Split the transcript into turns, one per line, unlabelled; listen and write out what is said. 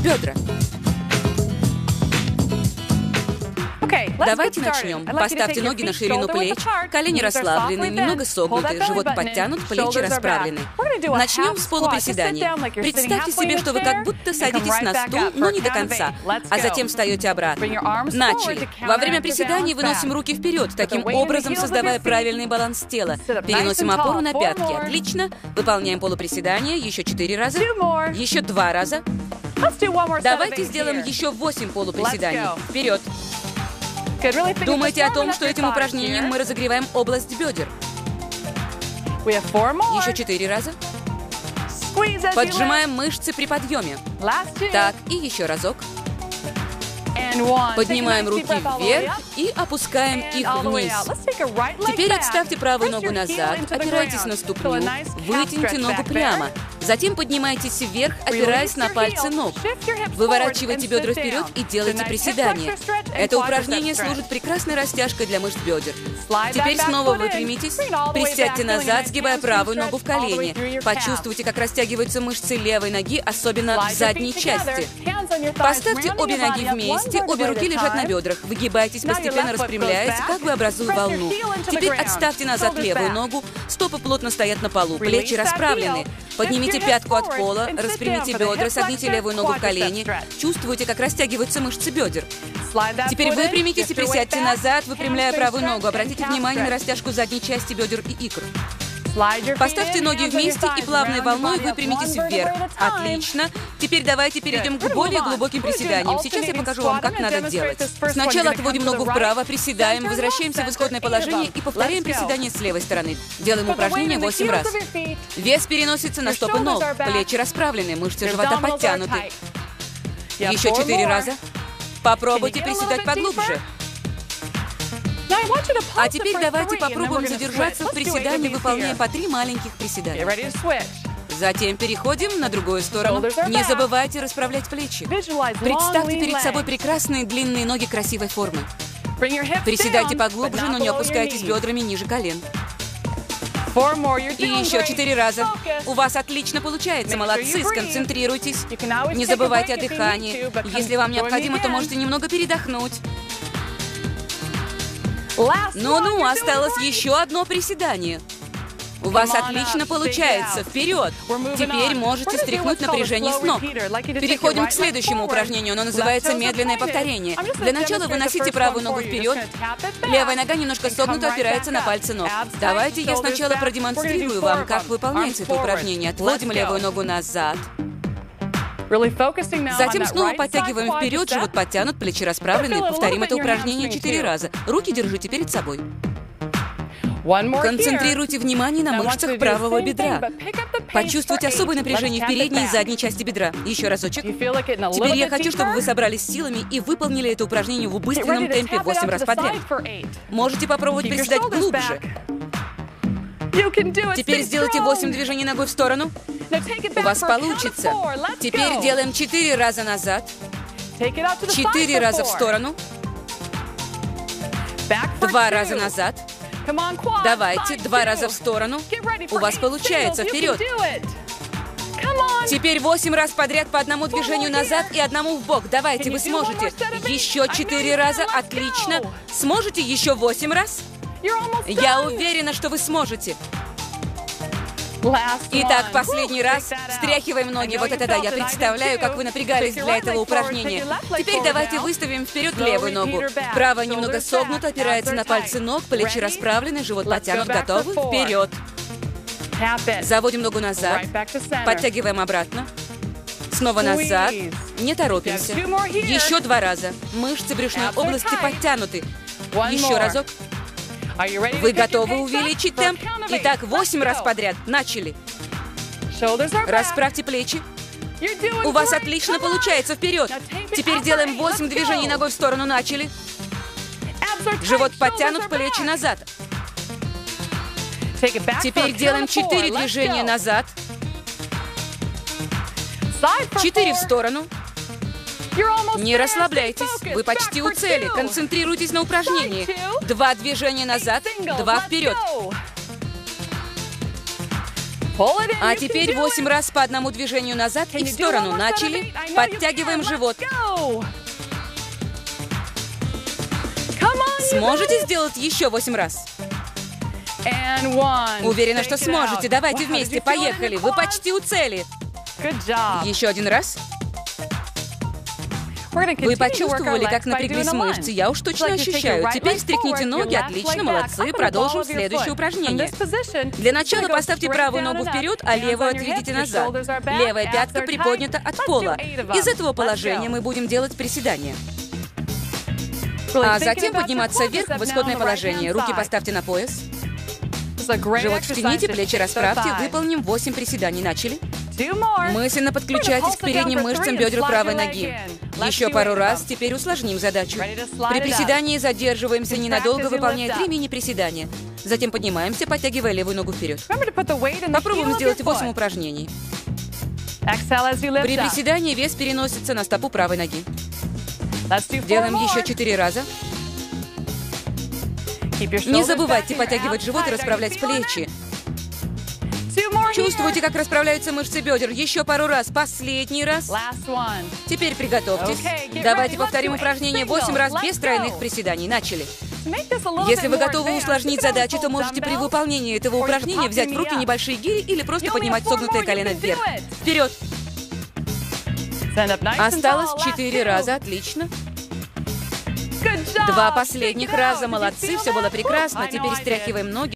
бедра. Давайте начнем. Поставьте ноги на ширину плеч, колени расслаблены, немного согнуты, живот подтянут, плечи расправлены. Начнем с полуприседания. Представьте себе, что вы как будто садитесь на стул, но не до конца, а затем встаете обратно. Начали. Во время приседаний выносим руки вперед, таким образом создавая правильный баланс тела. Переносим опору на пятки. Отлично. Выполняем полуприседания еще 4 раза. Еще 2 раза. Давайте сделаем еще 8 полуприседаний. Вперед. Думайте о том, что этим упражнением мы разогреваем область бедер. Еще 4 раза. Поджимаем мышцы при подъеме. Так, и еще разок. Поднимаем руки вверх и опускаем их вниз. Теперь отставьте правую ногу назад, опирайтесь на ступню, вытяните ногу прямо. Затем поднимайтесь вверх, опираясь на пальцы ног. Выворачивайте бедра вперед и делайте приседания. Это упражнение служит прекрасной растяжкой для мышц бедер. Теперь снова выпрямитесь, присядьте назад, сгибая правую ногу в колени. Почувствуйте, как растягиваются мышцы левой ноги, особенно в задней части. Поставьте обе ноги вместе, обе руки лежат на бедрах. Выгибайтесь, постепенно распрямляясь, как бы образуя волну. Теперь отставьте назад левую ногу, стопы плотно стоят на полу, плечи расправлены. Поднимите пятку от пола, распрямите бедра, согните левую ногу в колени. Чувствуйте, как растягиваются мышцы бедер. Теперь выпрямитесь и присядьте назад, выпрямляя правую ногу. Обратите внимание на растяжку задней части бедер и икр. Поставьте ноги вместе и плавной волной выпрямитесь вверх. Отлично. Теперь давайте перейдем к более глубоким приседаниям. Сейчас я покажу вам, как надо делать. Сначала отводим ногу вправо, приседаем, возвращаемся в исходное положение и повторяем приседание с левой стороны. Делаем упражнение 8 раз. Вес переносится на стопы ног, плечи расправлены, мышцы живота подтянуты. Еще 4 раза. Попробуйте приседать поглубже. А теперь давайте попробуем задержаться в приседании, выполняя по 3 маленьких приседания. Затем переходим на другую сторону. Не забывайте расправлять плечи. Представьте перед собой прекрасные длинные ноги красивой формы. Приседайте поглубже, но не опускайтесь бедрами ниже колен. И еще 4 раза. У вас отлично получается, молодцы, сконцентрируйтесь. Не забывайте о дыхании. Если вам необходимо, то можете немного передохнуть. Ну-ну, осталось еще одно приседание. У вас отлично получается. Вперед! Теперь можете стряхнуть напряжение с ног. Переходим к следующему упражнению. Оно называется медленное повторение. Для начала выносите правую ногу вперед. Левая нога немножко согнута, опирается на пальцы ног. Давайте я сначала продемонстрирую вам, как выполняется это упражнение. Отводим левую ногу назад. Затем снова подтягиваем вперед, живот подтянут, плечи расправлены. Повторим это упражнение 4 раза. Руки держите перед собой. Концентрируйте внимание на мышцах правого бедра. Почувствуйте особое напряжение в передней и задней части бедра. Еще разочек. Теперь я хочу, чтобы вы собрались силами и выполнили это упражнение в убыстренном темпе 8 раз подряд. Можете попробовать приседать глубже. Теперь сделайте 8 движений ногой в сторону. У вас получится. Теперь делаем 4 раза назад, 4 раза в сторону, 2 раза назад. Давайте, 2 раза в сторону. У вас получается. Вперед. Теперь 8 раз подряд по одному движению назад и одному в бок. Давайте, вы сможете. Еще 4 раза. Отлично. Сможете еще 8 раз? Я уверена, что вы сможете. Итак, последний раз. Встряхиваем ноги. Вот это да, я представляю, как вы напрягались для этого упражнения. Теперь давайте выставим вперед левую ногу. Правая немного согнута, опирается на пальцы ног, плечи расправлены, живот подтянут. Готовы? Вперед. Заводим ногу назад. Подтягиваем обратно. Снова назад. Не торопимся. Еще 2 раза. Мышцы брюшной области подтянуты. Еще разок. Вы готовы увеличить темп? Итак, 8 раз подряд. Начали. Расправьте плечи. У вас отлично получается. Вперед. Теперь делаем 8 движений ногой в сторону. Начали. Живот подтянут, плечи назад. Теперь делаем 4 движения назад. 4 в сторону. Не расслабляйтесь. Вы почти у цели. Концентрируйтесь на упражнении. 2 движения назад, 2 вперед. А теперь 8 раз по одному движению назад и в сторону. Начали. Подтягиваем живот. Сможете сделать еще 8 раз? Уверена, что сможете. Давайте вместе. Поехали. Вы почти у цели. Еще один раз. Вы почувствовали, как напряглись мышцы? Я уж точно ощущаю. Теперь встряхните ноги. Отлично, молодцы. Продолжим следующее упражнение. Для начала поставьте правую ногу вперед, а левую отведите назад. Левая пятка приподнята от пола. Из этого положения мы будем делать приседания. А затем подниматься вверх в исходное положение. Руки поставьте на пояс. Живот втяните, плечи расправьте. Выполним 8 приседаний. Начали. Мысленно подключайтесь к передним мышцам бедер правой ноги. Еще пару раз, теперь усложним задачу. При приседании задерживаемся ненадолго, выполняя 3 мини-приседания. Затем поднимаемся, подтягивая левую ногу вперед. Попробуем сделать 8 упражнений. При приседании вес переносится на стопу правой ноги. Делаем еще 4 раза. Не забывайте подтягивать живот и расправлять плечи. Чувствуете, как расправляются мышцы бедер? Еще пару раз. Последний раз. Теперь приготовьтесь. Давайте повторим упражнение 8 раз без тройных приседаний. Начали. Если вы готовы усложнить задачу, то можете при выполнении этого упражнения взять в руки небольшие гири или просто поднимать согнутое колено вверх. Вперед! Осталось 4 раза. Отлично. 2 последних раза. Молодцы. Все было прекрасно. Теперь стряхиваем ноги.